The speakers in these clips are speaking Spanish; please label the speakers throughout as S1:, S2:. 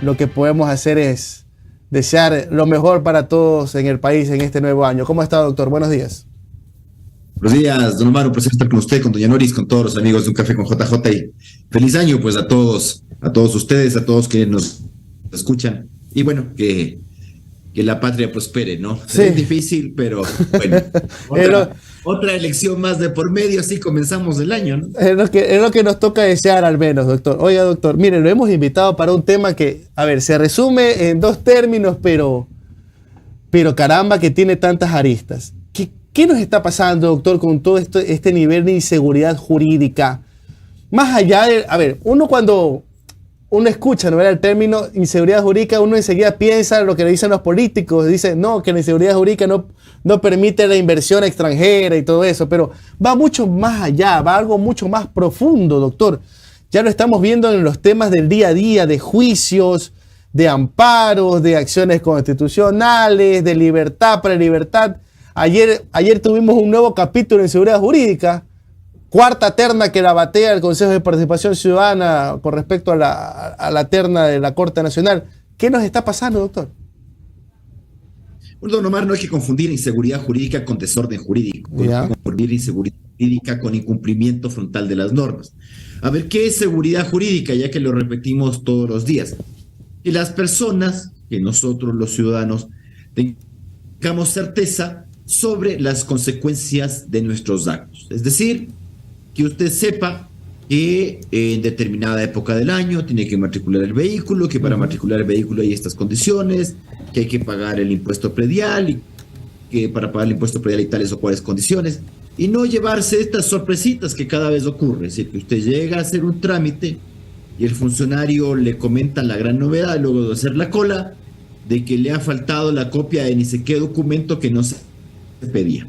S1: lo que podemos hacer es desear lo mejor para todos en el país en este nuevo año. ¿Cómo está, doctor? Buenos días.
S2: Buenos días, don Omar, un placer estar con usted, con doña Noris, con todos los amigos de Un Café con JJ y feliz año pues a todos ustedes, a todos que nos escuchan y bueno, que la patria prospere, ¿no?
S1: Sí.
S2: Es difícil, pero bueno, otra elección más de por medio, así comenzamos el año, ¿no?
S1: Es lo que nos toca desear al menos, doctor. Oiga, doctor, mire, lo hemos invitado para un tema que, a ver, se resume en dos términos, pero caramba que tiene tantas aristas. ¿Qué nos está pasando, doctor, con todo este nivel de inseguridad jurídica? Más allá de, a ver, uno cuando uno escucha, ¿no?, el término inseguridad jurídica, uno enseguida piensa lo que le dicen los políticos, dicen, no, que la inseguridad jurídica no permite la inversión extranjera y todo eso, pero va mucho más allá, va algo mucho más profundo, doctor. Ya lo estamos viendo en los temas del día a día, de juicios, de amparos, de acciones constitucionales, de libertad para libertad. Ayer tuvimos un nuevo capítulo en seguridad jurídica, cuarta terna que la batea el Consejo de Participación Ciudadana con respecto a la terna de la Corte Nacional. ¿Qué nos está pasando, doctor?
S2: Bueno, don Omar, no hay que confundir inseguridad jurídica con desorden jurídico, no hay que confundir inseguridad jurídica con incumplimiento frontal de las normas. A ver, ¿qué es seguridad jurídica? Ya que lo repetimos todos los días. Que las personas, que nosotros los ciudadanos, tengamos certeza sobre las consecuencias de nuestros actos. Es decir, que usted sepa que en determinada época del año tiene que matricular el vehículo, que para matricular el vehículo hay estas condiciones, que hay que pagar el impuesto predial y que para pagar el impuesto predial hay tales o cuales condiciones, y no llevarse estas sorpresitas que cada vez ocurre. Es decir, que usted llega a hacer un trámite y el funcionario le comenta la gran novedad luego de hacer la cola de que le ha faltado la copia de ni sé qué documento que no se pedía.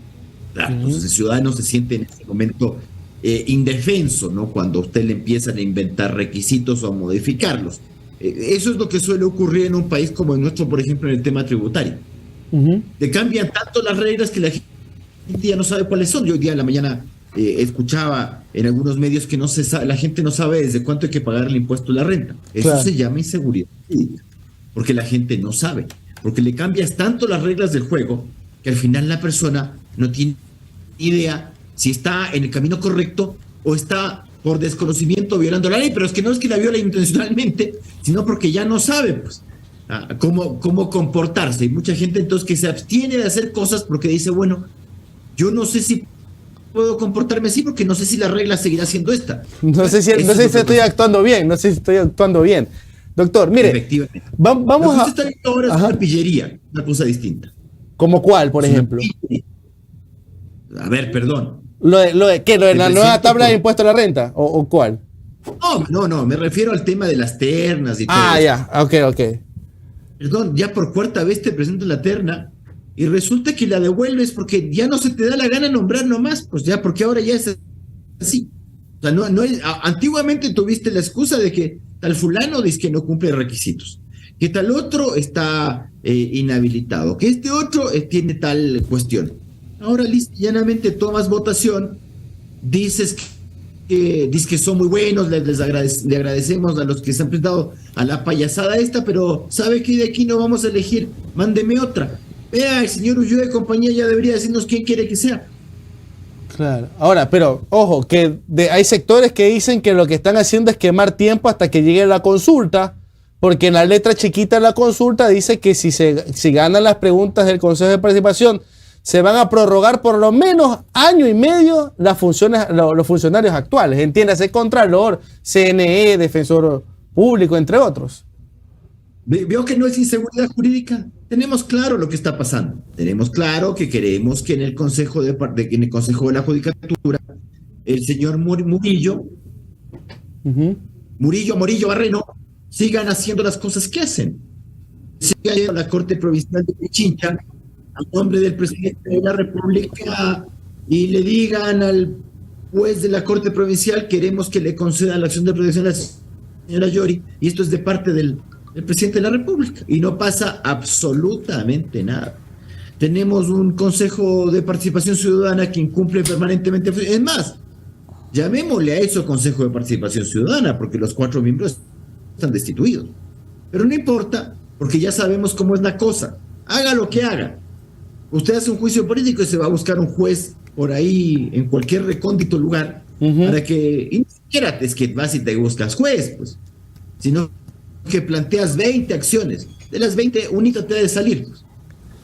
S2: Claro, entonces el ciudadano se siente en ese momento indefenso, ¿no? Cuando a usted le empiezan a inventar requisitos o a modificarlos. Eso es lo que suele ocurrir en un país como el nuestro, por ejemplo, en el tema tributario. Le cambian tanto las reglas que la gente ya no sabe cuáles son. Yo hoy día en la mañana escuchaba en algunos medios que no se sabe, la gente no sabe desde cuánto hay que pagar el impuesto de la renta. Eso se llama inseguridad jurídica, porque la gente no sabe, porque le cambias tanto las reglas del juego que al final la persona no tiene idea si está en el camino correcto o está por desconocimiento violando la ley, pero es que no es que la viola intencionalmente, sino porque ya no sabe pues, cómo comportarse. Hay mucha gente entonces que se abstiene de hacer cosas porque dice, bueno, yo no sé si puedo comportarme así porque no sé si la regla seguirá siendo esta.
S1: No sé si estoy actuando bien, no sé si estoy actuando bien. Doctor, mire,
S2: efectivamente.
S1: Vamos
S2: a... Usted está ahora es una pillería, una cosa distinta.
S1: ¿Como cuál, por ejemplo?
S2: A ver, perdón.
S1: ¿Lo de la nueva tabla de impuesto a la renta? ¿O cuál?
S2: No, me refiero al tema de las ternas y todo eso.
S1: Ya, ok.
S2: Perdón, ya por cuarta vez te presento la terna y resulta que la devuelves porque ya no se te da la gana nombrar nomás, pues ya, porque ahora ya es así. O sea, antiguamente tuviste la excusa de que tal fulano dice que no cumple requisitos, que tal otro está inhabilitado, que este otro tiene tal cuestión. Ahora llanamente tomas votación, dices que son muy buenos, le agradecemos a los que se han prestado a la payasada esta, pero ¿sabe que de aquí no vamos a elegir? Mándeme otra. Vea, el señor Ulloa de compañía ya debería decirnos quién quiere que sea.
S1: Claro. Ahora, pero ojo, que hay sectores que dicen que lo que están haciendo es quemar tiempo hasta que llegue la consulta, porque en la letra chiquita de la consulta dice que si ganan las preguntas del Consejo de Participación, se van a prorrogar por lo menos año y medio las funciones, los funcionarios actuales, entiéndase, Contralor, CNE, Defensor Público, entre otros.
S2: ¿Veo que no es inseguridad jurídica? Tenemos claro lo que está pasando. Tenemos claro que queremos que en el Consejo de la Judicatura el señor Murillo Barreno sigan haciendo las cosas que hacen. Sigan yendo a la Corte Provincial de Pichincha a nombre del presidente de la República y le digan al juez de la Corte Provincial: queremos que le concedan la acción de protección a la señora Yori, y esto es de parte del presidente de la República, y no pasa absolutamente nada. Tenemos un Consejo de Participación Ciudadana que incumple permanentemente. Es más, llamémosle a eso Consejo de Participación Ciudadana, porque los 4 miembros están destituidos. Pero no importa, porque ya sabemos cómo es la cosa. Haga lo que haga. Usted hace un juicio político y se va a buscar un juez por ahí, en cualquier recóndito lugar, para que, y ni siquiera es que vas y te buscas juez, pues, sino que planteas 20 acciones. De las 20, única te ha de salir, pues.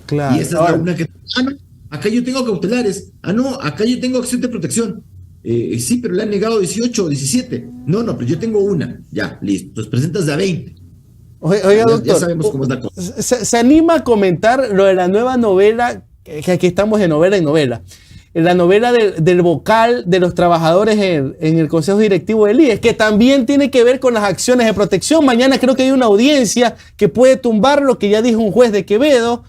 S1: Claro.
S2: Y esa es la una que... no, acá yo tengo cautelares. No, acá yo tengo acción de protección. Sí, pero le han negado 18 o 17. No, pero yo tengo una. Ya, listo. Entonces presentas de a 20.
S1: Oiga, doctor,
S2: ya sabemos cómo es la cosa.
S1: ¿Se anima a comentar lo de la nueva novela? Que aquí estamos de novela en novela. La novela del vocal de los trabajadores en el Consejo Directivo del IES, que también tiene que ver con las acciones de protección. Mañana creo que hay una audiencia que puede tumbar lo que ya dijo un juez de Quevedo,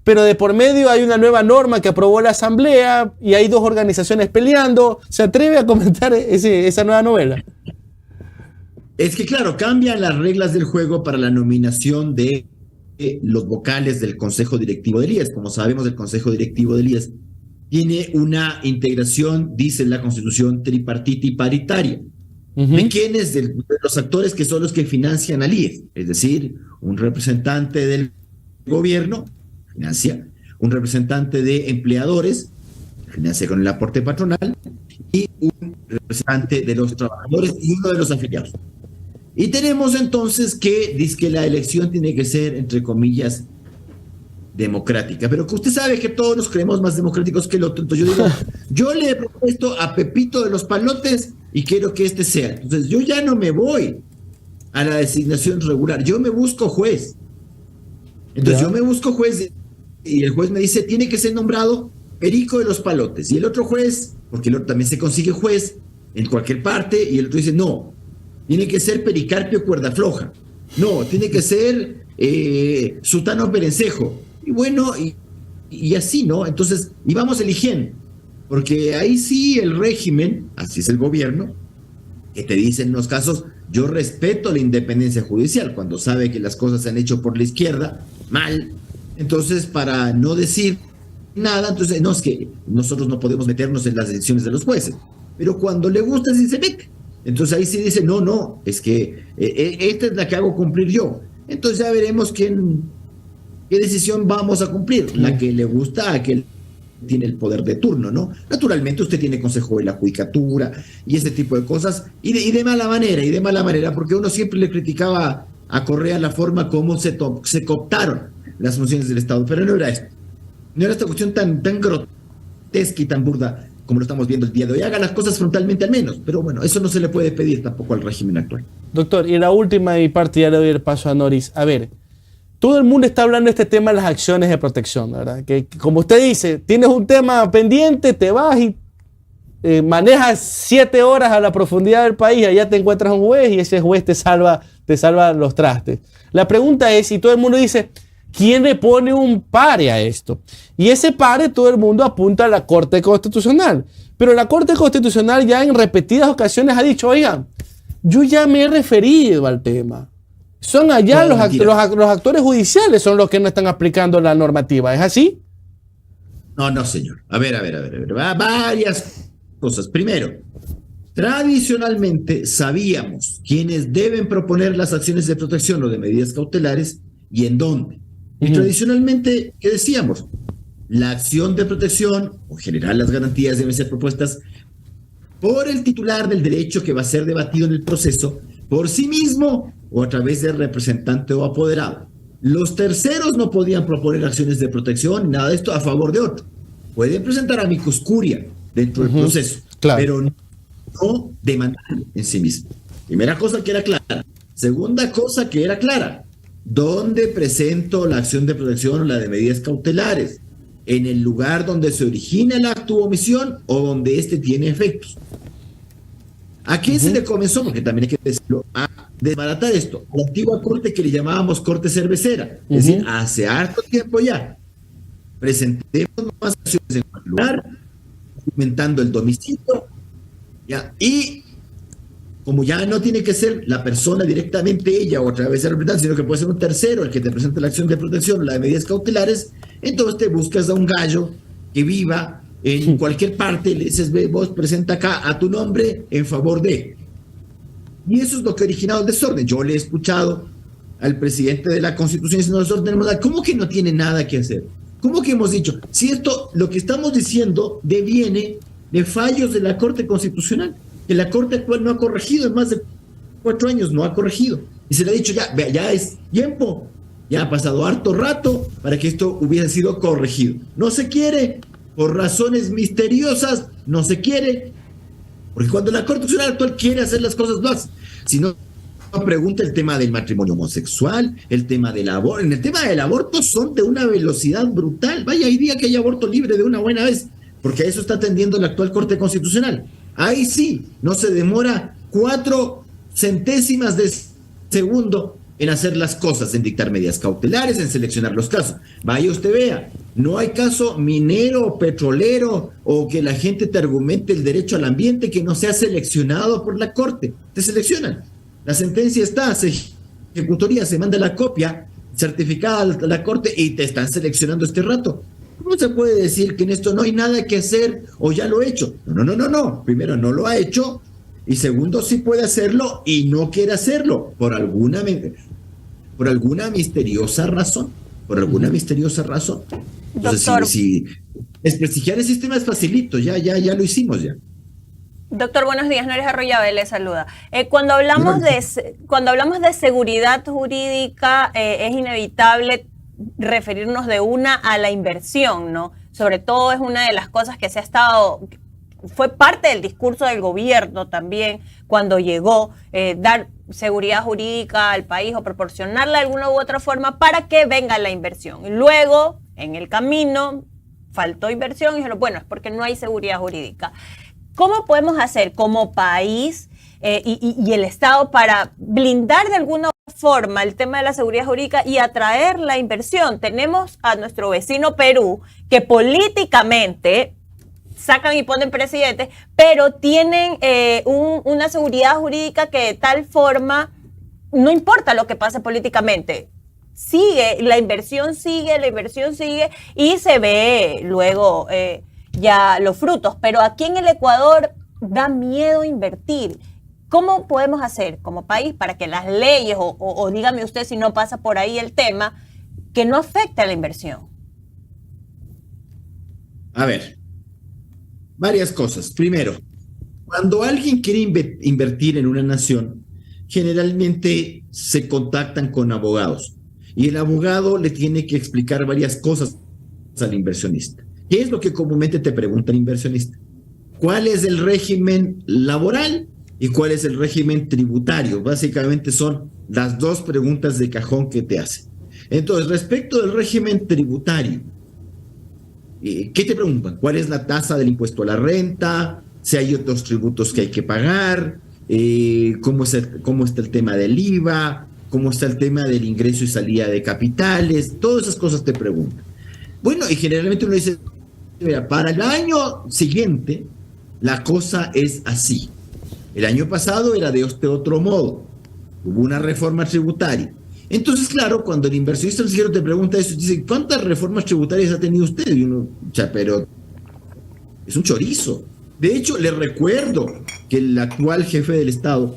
S1: pero de por medio hay una nueva norma que aprobó la Asamblea y hay dos organizaciones peleando. ¿Se atreve a comentar esa nueva novela?
S2: Es que claro, cambian las reglas del juego para la nominación de los vocales del Consejo Directivo del IES. Como sabemos, el Consejo Directivo del IES tiene una integración, dice la Constitución, tripartita y paritaria. ¿De quiénes? De los actores que son los que financian al IES, es decir, un representante del gobierno, financia, un representante de empleadores, financia con el aporte patronal, y un representante de los trabajadores y uno de los afiliados. Y tenemos entonces que dice que la elección tiene que ser, entre comillas, democrática, pero que usted sabe que todos nos creemos más democráticos que el otro. Entonces yo digo, yo le he propuesto a Pepito de los Palotes y quiero que este sea. Entonces yo ya no me voy a la designación regular, yo me busco juez. Entonces yo me busco juez y el juez me dice, tiene que ser nombrado Perico de los Palotes. Y el otro juez, porque el otro también se consigue juez en cualquier parte, y el otro dice, no, tiene que ser Pericarpio Cuerda Floja. No, tiene que ser Sutano Perencejo. Y bueno, y así, ¿no? Entonces, y vamos eligiendo, porque ahí sí el régimen, así es el gobierno, que te dice en los casos, yo respeto la independencia judicial, cuando sabe que las cosas se han hecho por la izquierda, mal, entonces para no decir nada, entonces, no, es que nosotros no podemos meternos en las decisiones de los jueces, pero cuando le gusta sí se mete. Entonces ahí sí dice, no, es que esta es la que hago cumplir yo. Entonces ya veremos qué decisión vamos a cumplir, la que le gusta a aquel que tiene el poder de turno, ¿no? Naturalmente usted tiene consejo de la judicatura y ese tipo de cosas, y de mala manera, porque uno siempre le criticaba a Correa la forma como se cooptaron las funciones del Estado, pero no era esto. No era esta cuestión tan grotesca y tan burda como lo estamos viendo el día de hoy. Haga las cosas frontalmente al menos, pero bueno, eso no se le puede pedir tampoco al régimen actual.
S1: Doctor, y la última de mi parte, ya le doy el paso a Noris. A ver, todo el mundo está hablando de este tema de las acciones de protección, ¿verdad? Que como usted dice, tienes un tema pendiente, te vas y manejas 7 horas a la profundidad del país, allá te encuentras un juez y ese juez te salva los trastes. La pregunta es, y todo el mundo dice, ¿quién le pone un pare a esto? Y ese pare todo el mundo apunta a la Corte Constitucional. Pero la Corte Constitucional ya en repetidas ocasiones ha dicho, oigan, yo ya me he referido al tema. Son allá los actores judiciales son los que no están aplicando la normativa. ¿Es así?
S2: No, señor. A ver. Varias cosas. Primero, tradicionalmente sabíamos quiénes deben proponer las acciones de protección o de medidas cautelares y en dónde. Y tradicionalmente, ¿qué decíamos? La acción de protección, o en general las garantías, deben ser propuestas por el titular del derecho que va a ser debatido en el proceso, por sí mismo o a través del representante o apoderado. Los terceros no podían proponer acciones de protección, nada de esto a favor de otro. Pueden presentar amicus curia dentro del proceso, claro, pero no demandar en sí mismo. Primera cosa que era clara. Segunda cosa que era clara. ¿Dónde presento la acción de protección o la de medidas cautelares? ¿En el lugar donde se origina el acto u omisión o donde éste tiene efectos? ¿A quién se le comenzó? Porque también hay que decirlo, a desbaratar esto. La antigua corte que le llamábamos corte cervecera. Es decir, hace harto tiempo ya. Presentemos más acciones en el lugar, documentando el domicilio, ¿ya? Y como ya no tiene que ser la persona directamente ella o a través de representante, sino que puede ser un tercero el que te presente la acción de protección o la de medidas cautelares, entonces te buscas a un gallo que viva en cualquier parte, le dices, ve, vos presenta acá a tu nombre en favor de. Y eso es lo que ha originado el desorden. Yo le he escuchado al presidente de la Constitución diciendo nosotros tenemos nada. ¿Cómo que no tiene nada que hacer? ¿Cómo que hemos dicho? Si esto, lo que estamos diciendo, deviene de fallos de la Corte Constitucional, que la Corte actual no ha corregido en más de 4 años, no ha corregido. Y se le ha dicho ya es tiempo, ya ha pasado harto rato para que esto hubiera sido corregido. No se quiere, por razones misteriosas, no se quiere, porque cuando la Corte Constitucional actual quiere hacer las cosas, lo hace. Si no, pregunta el tema del matrimonio homosexual, el tema del aborto. En el tema del aborto son de una velocidad brutal. Vaya, hay día que hay aborto libre de una buena vez, porque a eso está atendiendo la actual Corte Constitucional. Ahí sí, no se demora 4 centésimas de segundo en hacer las cosas, en dictar medidas cautelares, en seleccionar los casos. Vaya usted vea, no hay caso minero, petrolero, o que la gente te argumente el derecho al ambiente que no sea seleccionado por la Corte. Te seleccionan. La sentencia está, se ejecutoría, se manda la copia certificada a la Corte y te están seleccionando este rato. ¿Cómo se puede decir que en esto no hay nada que hacer o ya lo he hecho? No. Primero, no lo ha hecho, y segundo, sí puede hacerlo y no quiere hacerlo por alguna misteriosa razón. Por alguna misteriosa razón. Entonces,
S3: Doctor,
S2: si desprestigiar el sistema es facilito, ya lo hicimos ya.
S3: Doctor, buenos días. Noris Arroyave le saluda. Cuando hablamos de seguridad jurídica, es inevitable referirnos de una a la inversión, ¿no? Sobre todo es una de las cosas que fue parte del discurso del gobierno también cuando llegó, dar seguridad jurídica al país o proporcionarla de alguna u otra forma para que venga la inversión. Y luego, en el camino, faltó inversión y dijeron, bueno, es porque no hay seguridad jurídica. ¿Cómo podemos hacer como país y el Estado para blindar de alguna forma el tema de la seguridad jurídica y atraer la inversión? Tenemos a nuestro vecino Perú, que políticamente sacan y ponen presidentes, pero tienen una seguridad jurídica que de tal forma no importa lo que pase políticamente. La inversión sigue y se ve luego ya los frutos. Pero aquí en el Ecuador da miedo invertir. ¿Cómo podemos hacer como país para que las leyes, o dígame usted si no pasa por ahí el tema, que no afecte a la inversión?
S2: A ver, varias cosas. Primero, cuando alguien quiere invertir en una nación, generalmente se contactan con abogados y el abogado le tiene que explicar varias cosas al inversionista. ¿Qué es lo que comúnmente te pregunta el inversionista? ¿Cuál es el régimen laboral y cuál es el régimen tributario? Básicamente son las 2 preguntas de cajón que te hacen. Entonces, respecto del régimen tributario, ¿qué te preguntan? ¿Cuál es la tasa del impuesto a la renta? Si hay otros tributos que hay que pagar, cómo está el tema del IVA, cómo está el tema del ingreso y salida de capitales, todas esas cosas te preguntan. Bueno, y generalmente uno dice, mira, para el año siguiente la cosa es así. El año pasado era de este otro modo. Hubo una reforma tributaria. Entonces, claro, cuando el inversionista extranjero te pregunta eso, dice, ¿cuántas reformas tributarias ha tenido usted? Y uno, pero es un chorizo. De hecho, le recuerdo que el actual jefe del Estado,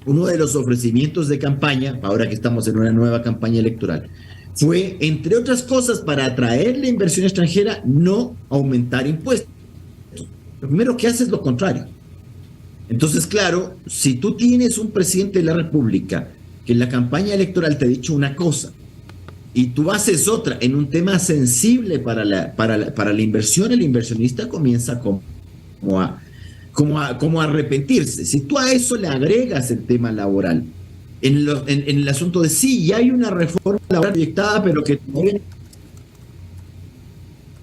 S2: uno de los ofrecimientos de campaña, ahora que estamos en una nueva campaña electoral, fue, entre otras cosas, para atraer la inversión extranjera, no aumentar impuestos. Lo primero que hace es lo contrario. Entonces, claro, si tú tienes un presidente de la República que en la campaña electoral te ha dicho una cosa y tú haces otra en un tema sensible para la inversión, el inversionista comienza como a arrepentirse. Si tú a eso le agregas el tema laboral, en el asunto de sí, ya hay una reforma laboral proyectada, pero que todavía...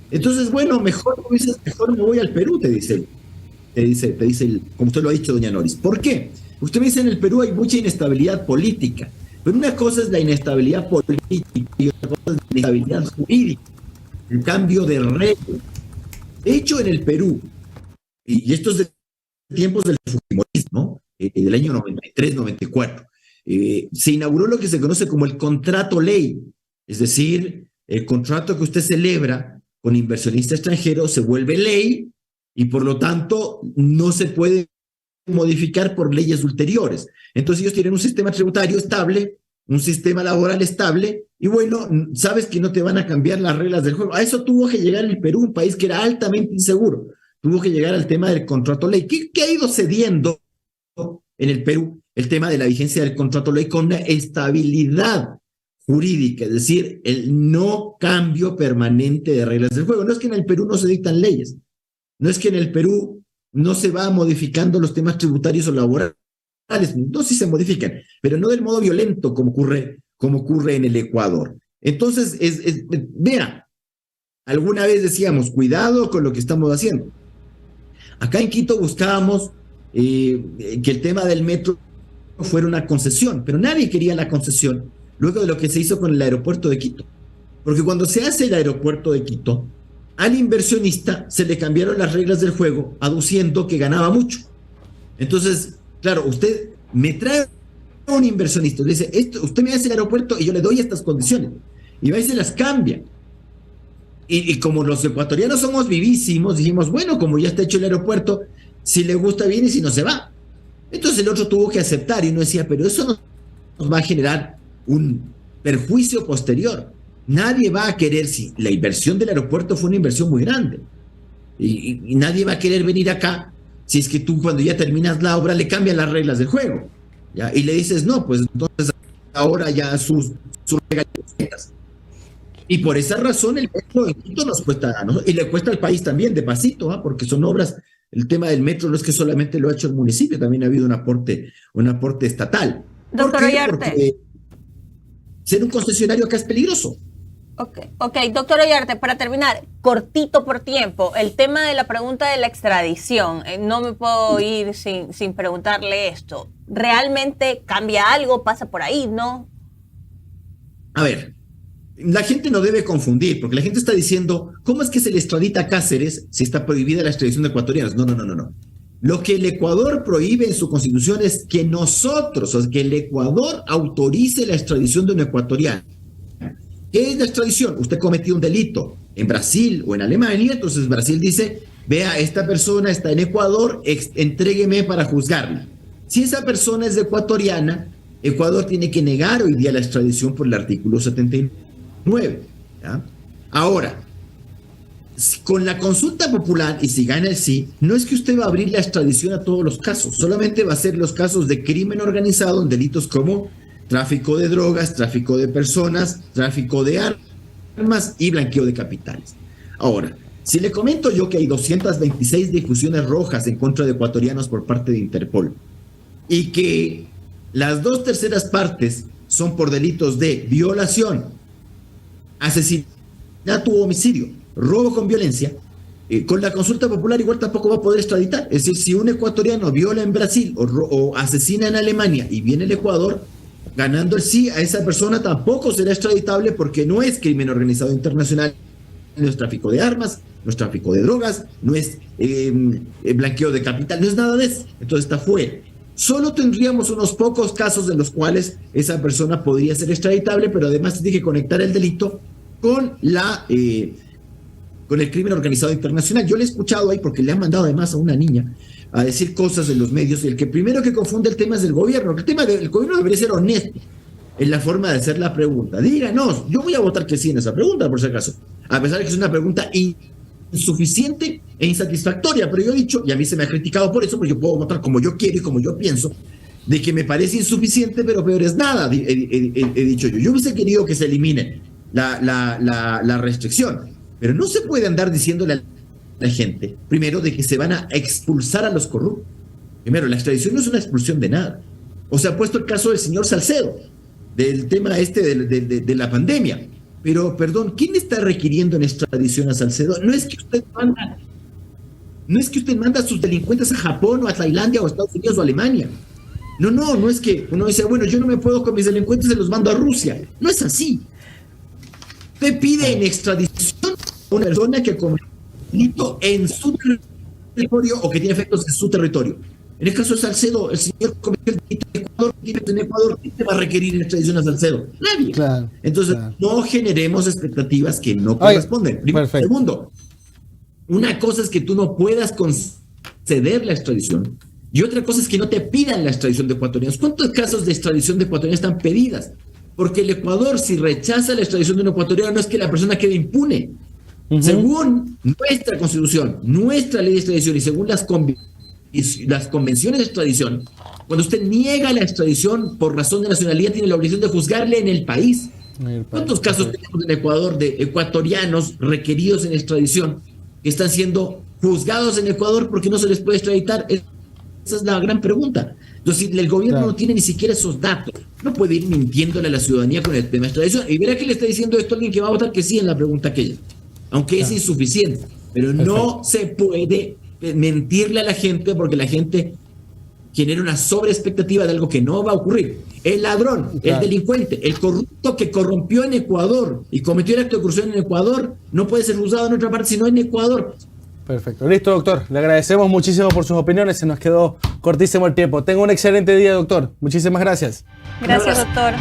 S2: Entonces, bueno, mejor me voy al Perú, te dice como usted lo ha dicho, doña Noris. ¿Por qué? Usted me dice, en el Perú hay mucha inestabilidad política, pero una cosa es la inestabilidad política y otra cosa es la inestabilidad jurídica, el cambio de reglas. De hecho, en el Perú, y esto es de tiempos del fujimorismo, ¿no? Del año 93-94, se inauguró lo que se conoce como el contrato ley, es decir, el contrato que usted celebra con inversionista extranjero se vuelve ley y por lo tanto no se puede modificar por leyes ulteriores. Entonces ellos tienen un sistema tributario estable, un sistema laboral estable, y bueno, sabes que no te van a cambiar las reglas del juego. A eso tuvo que llegar el Perú, un país que era altamente inseguro. Tuvo que llegar al tema del contrato ley, que ha ido cediendo en el Perú el tema de la vigencia del contrato ley con una estabilidad jurídica, es decir, el no cambio permanente de reglas del juego. No es que en el Perú no se dictan leyes, no es que en el Perú no se va modificando los temas tributarios o laborales, no, sí se modifican, pero no del modo violento como ocurre en el Ecuador. Entonces, vea, alguna vez decíamos, cuidado con lo que estamos haciendo. Acá en Quito buscábamos que el tema del metro fuera una concesión, pero nadie quería la concesión luego de lo que se hizo con el aeropuerto de Quito. Porque cuando se hace el aeropuerto de Quito, al inversionista se le cambiaron las reglas del juego, aduciendo que ganaba mucho. Entonces, claro, usted me trae a un inversionista, le dice, usted me hace el aeropuerto y yo le doy estas condiciones. Y va y se las cambia. Y como los ecuatorianos somos vivísimos, dijimos, bueno, como ya está hecho el aeropuerto, si le gusta bien y si no se va. Entonces el otro tuvo que aceptar y uno decía, pero eso nos va a generar un perjuicio posterior. Nadie va a querer, si la inversión del aeropuerto fue una inversión muy grande, y nadie va a querer venir acá si es que tú cuando ya terminas la obra le cambias las reglas del juego, ¿ya? Y le dices, no, pues entonces ahora ya sus regalías. Y por esa razón el metro en Quito nos cuesta, ¿no? Y le cuesta al país también, de pasito, ¿eh? Porque son obras, el tema del metro no es que solamente lo ha hecho el municipio, también ha habido un aporte estatal.
S3: Doctor Ollarte.
S2: Porque ser un concesionario acá es peligroso.
S3: Ok, doctor Ollarte, para terminar, cortito por tiempo, el tema de la pregunta de la extradición, no me puedo ir sin preguntarle esto. ¿Realmente cambia algo? ¿Pasa por ahí? ¿No?
S2: A ver, la gente no debe confundir, porque la gente está diciendo, ¿cómo es que se le extradita a Cáceres si está prohibida la extradición de ecuatorianos? No. Lo que el Ecuador prohíbe en su constitución es que nosotros, o sea, que el Ecuador autorice la extradición de un ecuatoriano. ¿Qué es la extradición? Usted cometió un delito en Brasil o en Alemania, entonces Brasil dice, vea, esta persona está en Ecuador, entrégueme para juzgarla. Si esa persona es ecuatoriana, Ecuador tiene que negar hoy día la extradición por el artículo 79. ¿Ya? Ahora, con la consulta popular, y si gana el sí, no es que usted va a abrir la extradición a todos los casos, solamente va a ser los casos de crimen organizado en delitos como tráfico de drogas, tráfico de personas, tráfico de armas y blanqueo de capitales. Ahora, si le comento yo que hay 226 difusiones rojas en contra de ecuatorianos por parte de Interpol y que las 2/3 partes son por delitos de violación, asesinato u homicidio, robo con violencia, con la consulta popular igual tampoco va a poder extraditar. Es decir, si un ecuatoriano viola en Brasil o asesina en Alemania y viene el Ecuador, ganando el sí, a esa persona tampoco será extraditable porque no es crimen organizado internacional, no es tráfico de armas, no es tráfico de drogas, no es blanqueo de capital, no es nada de eso. Entonces está fuera. Solo tendríamos unos pocos casos en los cuales esa persona podría ser extraditable, pero además tiene que conectar el delito con con el crimen organizado internacional. Yo le he escuchado ahí porque le han mandado además a una niña a decir cosas en los medios, y el que primero que confunde el tema es del gobierno. El tema del gobierno debería ser honesto en la forma de hacer la pregunta. Díganos, yo voy a votar que sí en esa pregunta, por si acaso, a pesar de que es una pregunta insuficiente e insatisfactoria, pero yo he dicho, y a mí se me ha criticado por eso, porque yo puedo votar como yo quiero y como yo pienso, de que me parece insuficiente, pero peor es nada, he dicho yo. Yo hubiese querido que se elimine la restricción, pero no se puede andar diciéndole a la gente, primero, de que se van a expulsar a los corruptos. Primero, la extradición no es una expulsión de nada. O sea, ha puesto el caso del señor Salcedo, del tema de la pandemia. Pero, perdón, ¿quién está requiriendo en extradición a Salcedo? No es que usted manda a sus delincuentes a Japón o a Tailandia o a Estados Unidos o a Alemania. No es que uno dice, bueno, yo no me puedo con mis delincuentes, se los mando a Rusia. No es así. Usted pide en extradición a una persona que cometió delito en su territorio o que tiene efectos en su territorio. En el caso de Salcedo, el señor cometió el delito en Ecuador, ¿quién te va a requerir en extradición a Salcedo? Nadie. Claro, entonces, no generemos expectativas que no corresponden. Primero, segundo, una cosa es que tú no puedas conceder la extradición y otra cosa es que no te pidan la extradición de ecuatorianos. ¿Cuántos casos de extradición de ecuatorianos están pedidas? Porque el Ecuador, si rechaza la extradición de un ecuatoriano, no es que la persona quede impune. Según nuestra constitución, nuestra ley de extradición y según las convenciones de extradición, cuando usted niega la extradición por razón de nacionalidad, tiene la obligación de juzgarle en el país. ¿Cuántos casos tenemos en Ecuador de ecuatorianos requeridos en extradición que están siendo juzgados en Ecuador porque no se les puede extraditar? Esa es la gran pregunta. Entonces, si el gobierno no tiene ni siquiera esos datos, no puede ir mintiéndole a la ciudadanía con el tema de extradición. Y verá que le está diciendo esto a alguien que va a votar que sí en la pregunta aquella, aunque es insuficiente. Pero no se puede mentirle a la gente porque la gente genera una sobreexpectativa de algo que no va a ocurrir. El ladrón, el delincuente, el corrupto que corrompió en Ecuador y cometió el acto de corrupción en Ecuador, no puede ser juzgado en otra parte sino en Ecuador.
S1: Perfecto. Listo, doctor. Le agradecemos muchísimo por sus opiniones. Se nos quedó cortísimo el tiempo. Tenga un excelente día, doctor. Muchísimas gracias.
S3: Gracias, doctor.